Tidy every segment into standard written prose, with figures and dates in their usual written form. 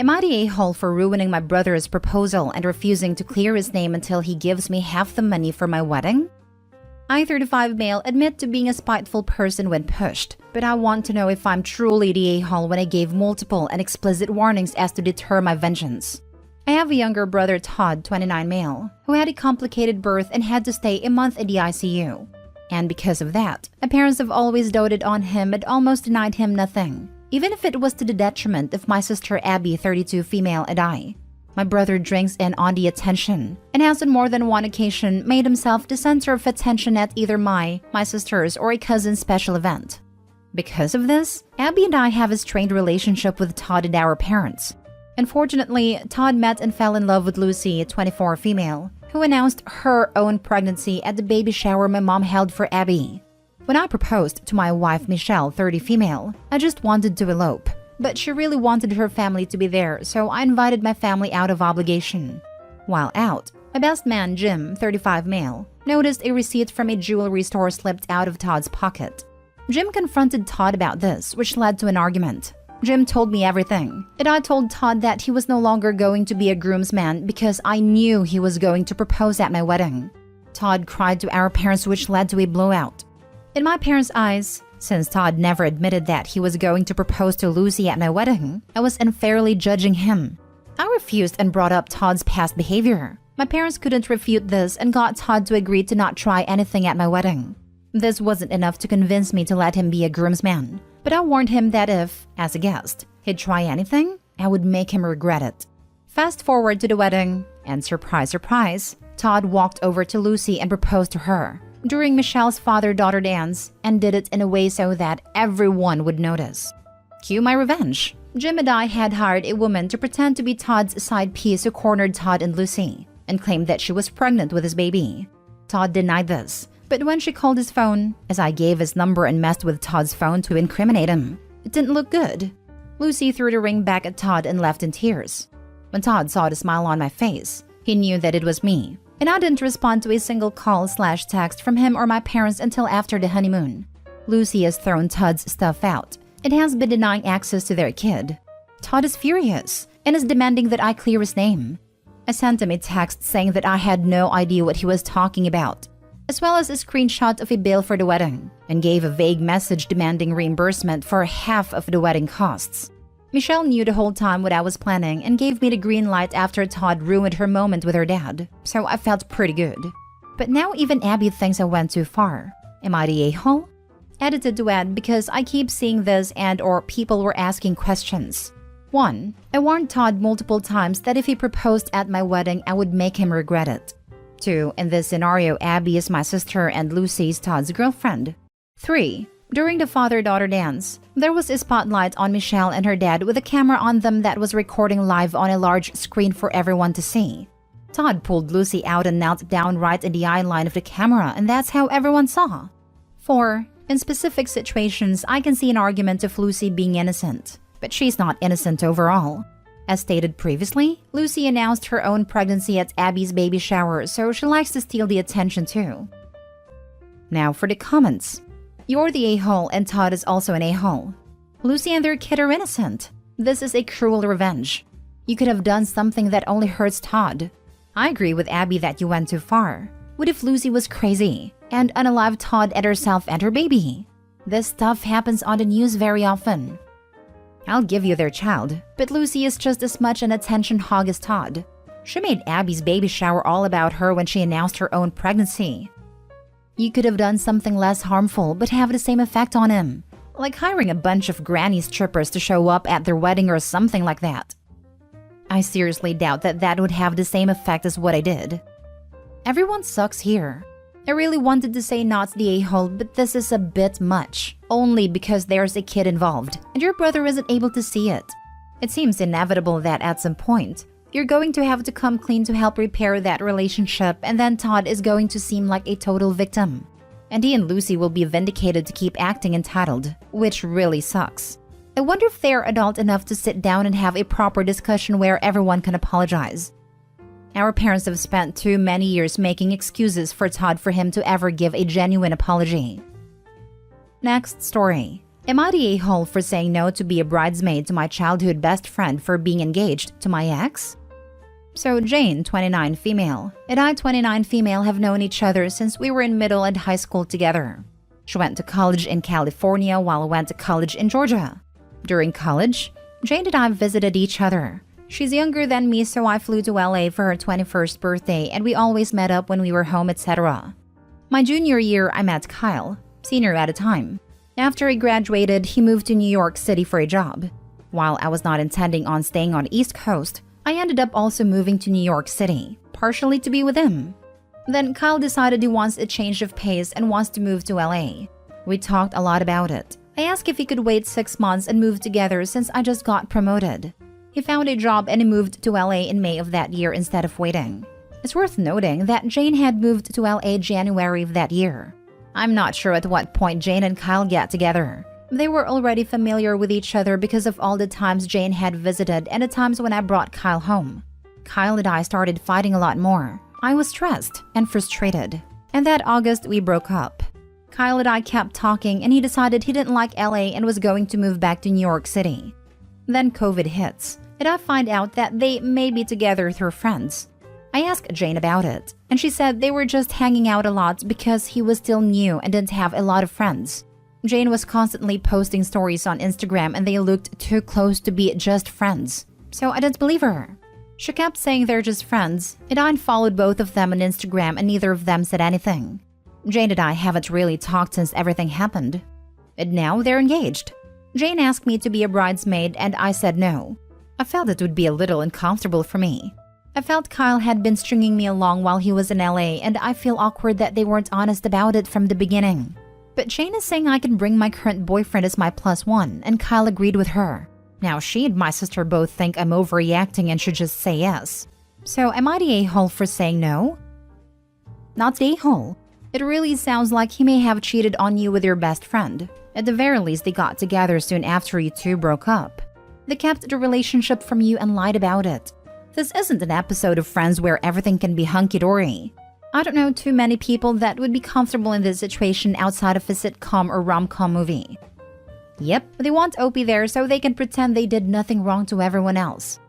Am I the a-hole for ruining my brother's proposal and refusing to clear his name until he gives me half the money for my wedding? I, 35 male, admit to being a spiteful person when pushed, but I want to know if I'm truly the a-hole when I gave multiple and explicit warnings as to deter my vengeance. I have a younger brother, Todd, 29 male, who had a complicated birth and had to stay a month in the ICU. And because of that, my parents have always doted on him and almost denied him nothing, even if it was to the detriment of my sister Abby, 32 female, and I. My brother drinks in on the attention and has on more than one occasion made himself the center of attention at either my sister's, or a cousin's special event. Because of this, Abby and I have a strained relationship with Todd and our parents. Unfortunately, Todd met and fell in love with Lucy, 24 female, who announced her own pregnancy at the baby shower my mom held for Abby. When I proposed to my wife Michelle, 30 female, I just wanted to elope, but she really wanted her family to be there, so I invited my family out of obligation. While out, my best man Jim, 35 male, noticed a receipt from a jewelry store slipped out of Todd's pocket. Jim confronted Todd about this, which led to an argument. Jim told me everything, and I told Todd that he was no longer going to be a groomsman because I knew he was going to propose at my wedding. Todd cried to our parents, which led to a blowout. In my parents' eyes, since Todd never admitted that he was going to propose to Lucy at my wedding, I was unfairly judging him. I refused and brought up Todd's past behavior. My parents couldn't refute this and got Todd to agree to not try anything at my wedding. This wasn't enough to convince me to let him be a groomsman, but I warned him that if, as a guest, he'd try anything, I would make him regret it. Fast forward to the wedding, and surprise, surprise, Todd walked over to Lucy and proposed to her during Michelle's father-daughter dance, and did it in a way so that everyone would notice. Cue my revenge. Jim and I had hired a woman to pretend to be Todd's side piece who cornered Todd and Lucy, and claimed that she was pregnant with his baby. Todd denied this, but when she called his phone, as I gave his number and messed with Todd's phone to incriminate him, it didn't look good. Lucy threw the ring back at Todd and left in tears. When Todd saw the smile on my face, he knew that it was me, and I didn't respond to a single call/text from him or my parents until after the honeymoon. Lucy has thrown Todd's stuff out and has been denying access to their kid. Todd is furious and is demanding that I clear his name. I sent him a text saying that I had no idea what he was talking about, as well as a screenshot of a bill for the wedding, and gave a vague message demanding reimbursement for half of the wedding costs. Michelle knew the whole time what I was planning and gave me the green light after Todd ruined her moment with her dad, so I felt pretty good. But now even Abby thinks I went too far. Am I the a-hole? Edited to add because I keep seeing this and/or people were asking questions. 1. I warned Todd multiple times that if he proposed at my wedding, I would make him regret it. 2. In this scenario, Abby is my sister and Lucy is Todd's girlfriend. 3. During the father-daughter dance, there was a spotlight on Michelle and her dad with a camera on them that was recording live on a large screen for everyone to see. Todd pulled Lucy out and knelt down right in the eye line of the camera, and that's how everyone saw. 4. In specific situations, I can see an argument of Lucy being innocent, but she's not innocent overall. As stated previously, Lucy announced her own pregnancy at Abby's baby shower, so she likes to steal the attention too. Now for the comments. You're the a-hole and Todd is also an a-hole. Lucy and their kid are innocent. This is a cruel revenge. You could have done something that only hurts Todd. I agree with Abby that you went too far. What if Lucy was crazy and unalive Todd and herself and her baby? This stuff happens on the news very often. I'll give you their child, but Lucy is just as much an attention hog as Todd. She made Abby's baby shower all about her when she announced her own pregnancy. You could have done something less harmful but have the same effect on him, like hiring a bunch of granny strippers to show up at their wedding or something like that. I seriously doubt that that would have the same effect as what I did. Everyone sucks here. I really wanted to say not the a-hole, but this is a bit much, only because there's a kid involved and your brother isn't able to see it. It seems inevitable that at some point, you're going to have to come clean to help repair that relationship, and then Todd is going to seem like a total victim. And he and Lucy will be vindicated to keep acting entitled, which really sucks. I wonder if they're adult enough to sit down and have a proper discussion where everyone can apologize. Our parents have spent too many years making excuses for Todd for him to ever give a genuine apology. Next story. Am I the a-hole for saying no to be a bridesmaid to my childhood best friend for being engaged to my ex? So Jane, 29 female, and I, 29 female, have known each other since we were in middle and high school together. She went to college in California while I went to college in Georgia. During college, Jane and I visited each other. She's younger than me, so I flew to LA for her 21st birthday and we always met up when we were home, etc. My junior year, I met Kyle, senior at the time. After he graduated, he moved to New York City for a job. While I was not intending on staying on East Coast, I ended up also moving to New York City, partially to be with him. Then Kyle decided he wants a change of pace and wants to move to LA. We talked a lot about it. I asked if he could wait 6 months and move together since I just got promoted. He found a job and he moved to LA in May of that year instead of waiting. It's worth noting that Jane had moved to LA January of that year. I'm not sure at what point Jane and Kyle got together. They were already familiar with each other because of all the times Jane had visited and the times when I brought Kyle home. Kyle and I started fighting a lot more. I was stressed and frustrated. And that August, we broke up. Kyle and I kept talking and he decided he didn't like LA and was going to move back to New York City. Then COVID hits, and I find out that they may be together through friends. I asked Jane about it, and she said they were just hanging out a lot because he was still new and didn't have a lot of friends. Jane was constantly posting stories on Instagram and they looked too close to be just friends. So I didn't believe her. She kept saying they're just friends, and I unfollowed both of them on Instagram and neither of them said anything. Jane and I haven't really talked since everything happened. And now they're engaged. Jane asked me to be a bridesmaid and I said no. I felt it would be a little uncomfortable for me. I felt Kyle had been stringing me along while he was in LA and I feel awkward that they weren't honest about it from the beginning. But Jane is saying I can bring my current boyfriend as my +1 and Kyle agreed with her. Now she and my sister both think I'm overreacting and should just say yes. So am I the a-hole for saying no? Not the a-hole. It really sounds like he may have cheated on you with your best friend. At the very least, they got together soon after you two broke up. They kept the relationship from you and lied about it. This isn't an episode of Friends where everything can be hunky-dory. I don't know too many people that would be comfortable in this situation outside of a sitcom or rom-com movie. Yep, they want Opie there so they can pretend they did nothing wrong to everyone else.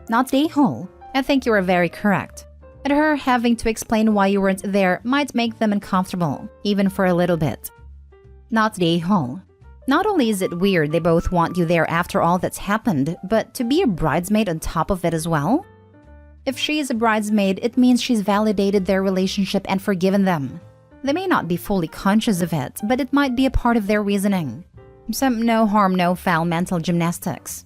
Not the a-hole. I think you are very correct. And her having to explain why you weren't there might make them uncomfortable, even for a little bit. Not the a-hole. Not only is it weird they both want you there after all that's happened, but to be a bridesmaid on top of it as well? If she is a bridesmaid, it means she's validated their relationship and forgiven them. They may not be fully conscious of it, but it might be a part of their reasoning. Some no harm, no foul mental gymnastics.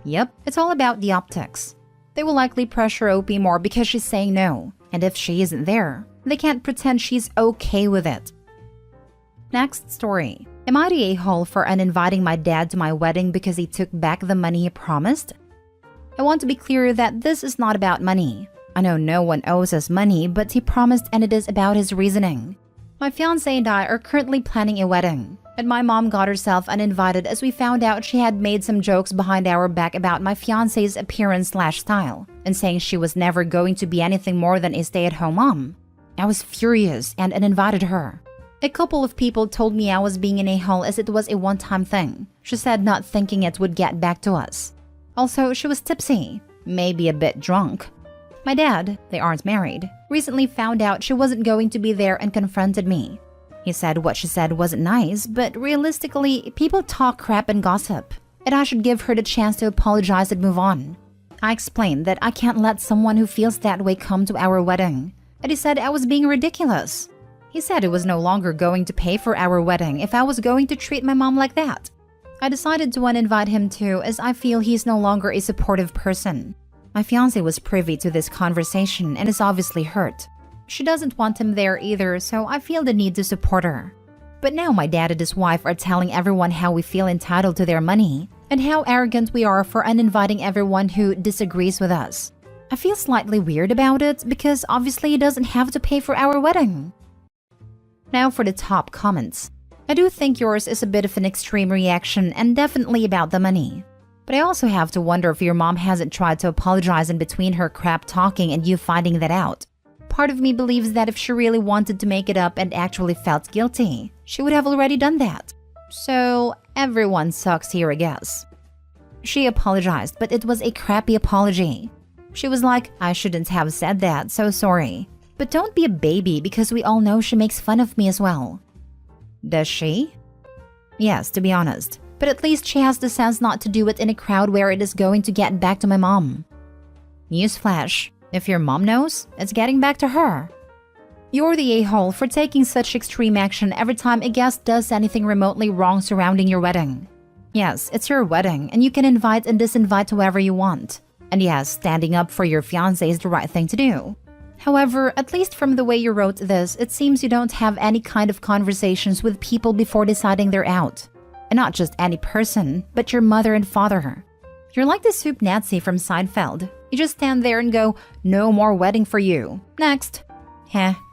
Yep, it's all about the optics. They will likely pressure Opie more because she's saying no, and if she isn't there, they can't pretend she's okay with it. Next story. Am I the a-hole for uninviting my dad to my wedding because he took back the money he promised? I want to be clear that this is not about money. I know no one owes us money, but he promised and it is about his reasoning. My fiancé and I are currently planning a wedding, and my mom got herself uninvited as we found out she had made some jokes behind our back about my fiancé's appearance/style, and saying she was never going to be anything more than a stay-at-home mom. I was furious and uninvited her. A couple of people told me I was being an a-hole as it was a one-time thing. She said not thinking it would get back to us. Also, she was tipsy, maybe a bit drunk. My dad, they aren't married, recently found out she wasn't going to be there and confronted me. He said what she said wasn't nice, but realistically, people talk crap and gossip, and I should give her the chance to apologize and move on. I explained that I can't let someone who feels that way come to our wedding, and he said I was being ridiculous. He said he was no longer going to pay for our wedding if I was going to treat my mom like that. I decided to uninvite him too, as I feel he's no longer a supportive person. My fiancé was privy to this conversation and is obviously hurt. She doesn't want him there either, so I feel the need to support her. But now my dad and his wife are telling everyone how we feel entitled to their money and how arrogant we are for uninviting everyone who disagrees with us. I feel slightly weird about it because obviously he doesn't have to pay for our wedding. Now for the top comments. I do think yours is a bit of an extreme reaction and definitely about the money. But I also have to wonder if your mom hasn't tried to apologize in between her crap talking and you finding that out. Part of me believes that if she really wanted to make it up and actually felt guilty, she would have already done that. So everyone sucks here, I guess. She apologized, but it was a crappy apology. She was like, I shouldn't have said that, so sorry. But don't be a baby because we all know she makes fun of me as well. Does she? Yes, to be honest. But at least she has the sense not to do it in a crowd where it is going to get back to my mom. Newsflash, if your mom knows, it's getting back to her. You're the a-hole for taking such extreme action every time a guest does anything remotely wrong surrounding your wedding. Yes, it's your wedding, and you can invite and disinvite whoever you want. And yes, standing up for your fiancé is the right thing to do. However, at least from the way you wrote this, it seems you don't have any kind of conversations with people before deciding they're out. And not just any person, but your mother and father. You're like the soup Nazi from Seinfeld. You just stand there and go, no more wedding for you. Next.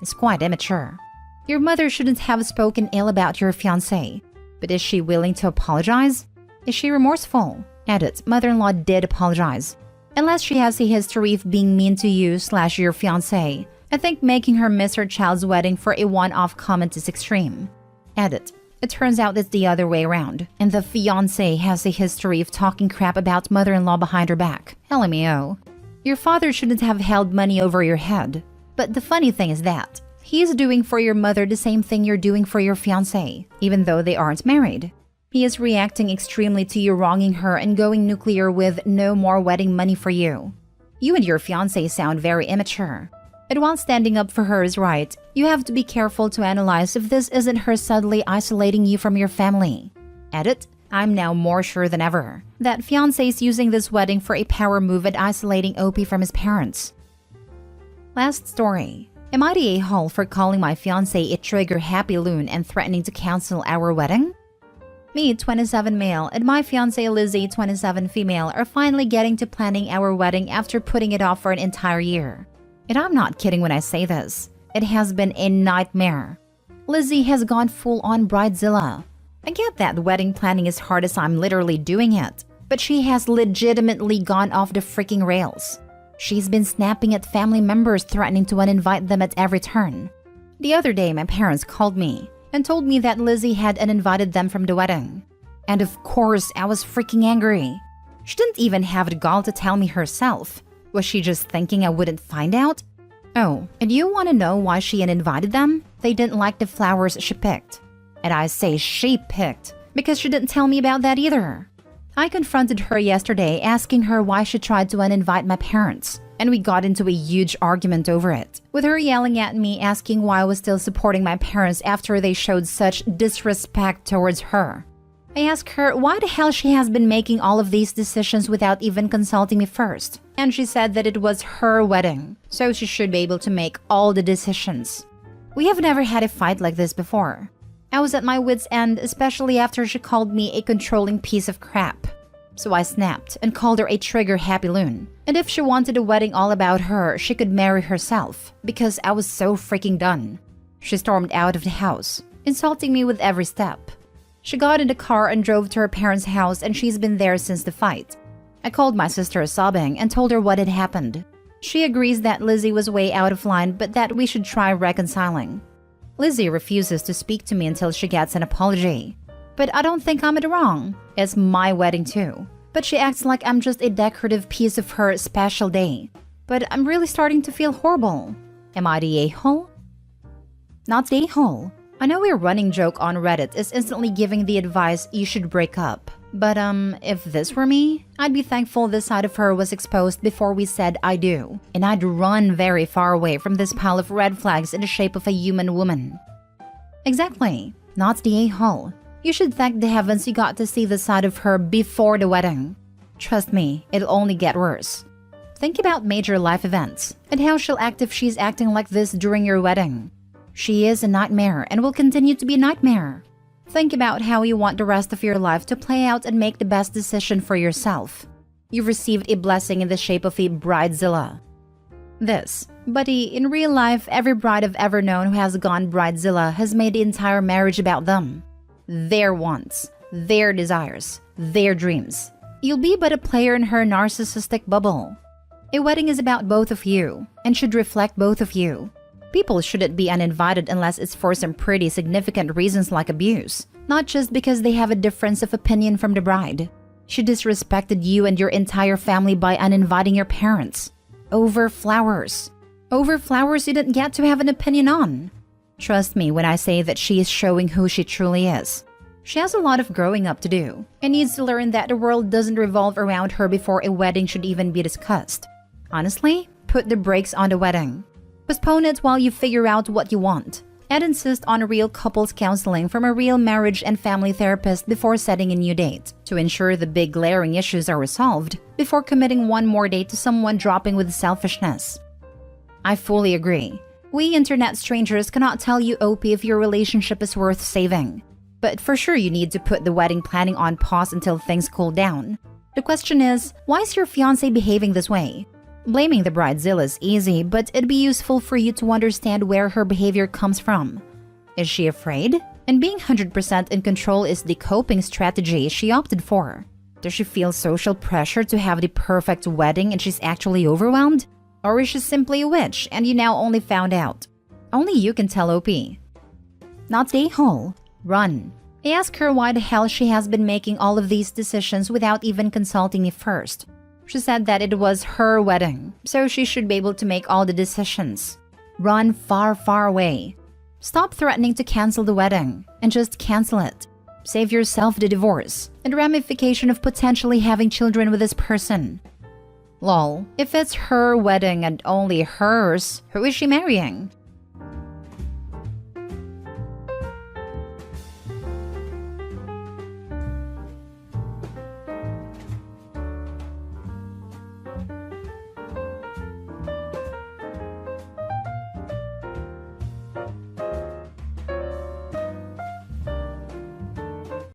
It's quite immature. Your mother shouldn't have spoken ill about your fiancé. But is she willing to apologize? Is she remorseful? Edit, mother-in-law did apologize. Unless she has a history of being mean to you / your fiancé, I think making her miss her child's wedding for a one-off comment is extreme. Edit, it turns out it's the other way around, and the fiancé has a history of talking crap about mother-in-law behind her back. LMAO. Your father shouldn't have held money over your head. But the funny thing is that he's doing for your mother the same thing you're doing for your fiancé, even though they aren't married. He is reacting extremely to you wronging her and going nuclear with no more wedding money for you. You and your fiancé sound very immature. And while standing up for her is right, you have to be careful to analyze if this isn't her subtly isolating you from your family. Edit, I'm now more sure than ever that fiancé is using this wedding for a power move at isolating OP from his parents. Last story. Am I the a-hole for calling my fiancé a trigger happy loon and threatening to cancel our wedding? Me, 27 male, and my fiancé Lizzie, 27 female, are finally getting to planning our wedding after putting it off for an entire year. And I'm not kidding when I say this. It has been a nightmare. Lizzie has gone full-on bridezilla. I get that wedding planning is hard as I'm literally doing it, but she has legitimately gone off the freaking rails. She's been snapping at family members, threatening to uninvite them at every turn. The other day, my parents called me and told me that Lizzie had uninvited them from the wedding. And of course, I was freaking angry. She didn't even have the gall to tell me herself. Was she just thinking I wouldn't find out? Oh, and you want to know why she uninvited them? They didn't like the flowers she picked. And I say she picked, because she didn't tell me about that either. I confronted her yesterday asking her why she tried to uninvite my parents, and we got into a huge argument over it, with her yelling at me asking why I was still supporting my parents after they showed such disrespect towards her. I asked her why the hell she has been making all of these decisions without even consulting me first, and she said that it was her wedding, so she should be able to make all the decisions. We have never had a fight like this before. I was at my wit's end, especially after she called me a controlling piece of crap. So I snapped and called her a trigger happy loon. And if she wanted a wedding all about her, she could marry herself, because I was so freaking done. She stormed out of the house, insulting me with every step. She got in the car and drove to her parents' house, and she's been there since the fight. I called my sister sobbing and told her what had happened. She agrees that Lizzie was way out of line, but that we should try reconciling. Lizzie refuses to speak to me until she gets an apology. But I don't think I'm in the wrong. It's my wedding too. But she acts like I'm just a decorative piece of her special day. But I'm really starting to feel horrible. Am I the a-hole? Not the a-hole. I know a running joke on Reddit is instantly giving the advice you should break up. But if this were me, I'd be thankful this side of her was exposed before we said I do. And I'd run very far away from this pile of red flags in the shape of a human woman. Exactly. Not the a-hole. You should thank the heavens you got to see the side of her before the wedding. Trust me, it'll only get worse. Think about major life events and how she'll act if she's acting like this during your wedding. She is a nightmare and will continue to be a nightmare. Think about how you want the rest of your life to play out and make the best decision for yourself. You've received a blessing in the shape of a bridezilla. This, buddy, in real life, every bride I've ever known who has gone bridezilla has made the entire marriage about them. Their wants, their desires, their dreams. You'll be but a player in her narcissistic bubble. A wedding is about both of you and should reflect both of you. People shouldn't be uninvited unless it's for some pretty significant reasons like abuse, not just because they have a difference of opinion from the bride. She disrespected you and your entire family by uninviting your parents. Over flowers. Over flowers you didn't get to have an opinion on. Trust me when I say that she is showing who she truly is. She has a lot of growing up to do and needs to learn that the world doesn't revolve around her before a wedding should even be discussed. Honestly, put the brakes on the wedding. Postpone it while you figure out what you want, and insist on a real couples counseling from a real marriage and family therapist before setting a new date to ensure the big glaring issues are resolved before committing one more date to someone dropping with selfishness. I fully agree. We internet strangers cannot tell you, OP, if your relationship is worth saving. But for sure you need to put the wedding planning on pause until things cool down. The question is, why is your fiancé behaving this way? Blaming the bridezilla is easy, but it'd be useful for you to understand where her behavior comes from. Is she afraid? And being 100% in control is the coping strategy she opted for. Does she feel social pressure to have the perfect wedding and she's actually overwhelmed? Or is she simply a witch and you now only found out? Only you can tell, OP. Not stay whole. Run. I asked her why the hell she has been making all of these decisions without even consulting me first. She said that it was her wedding, so she should be able to make all the decisions. Run far, far away. Stop threatening to cancel the wedding, and just cancel it. Save yourself the divorce, and ramification of potentially having children with this person. Lol, if it's her wedding and only hers, who is she marrying?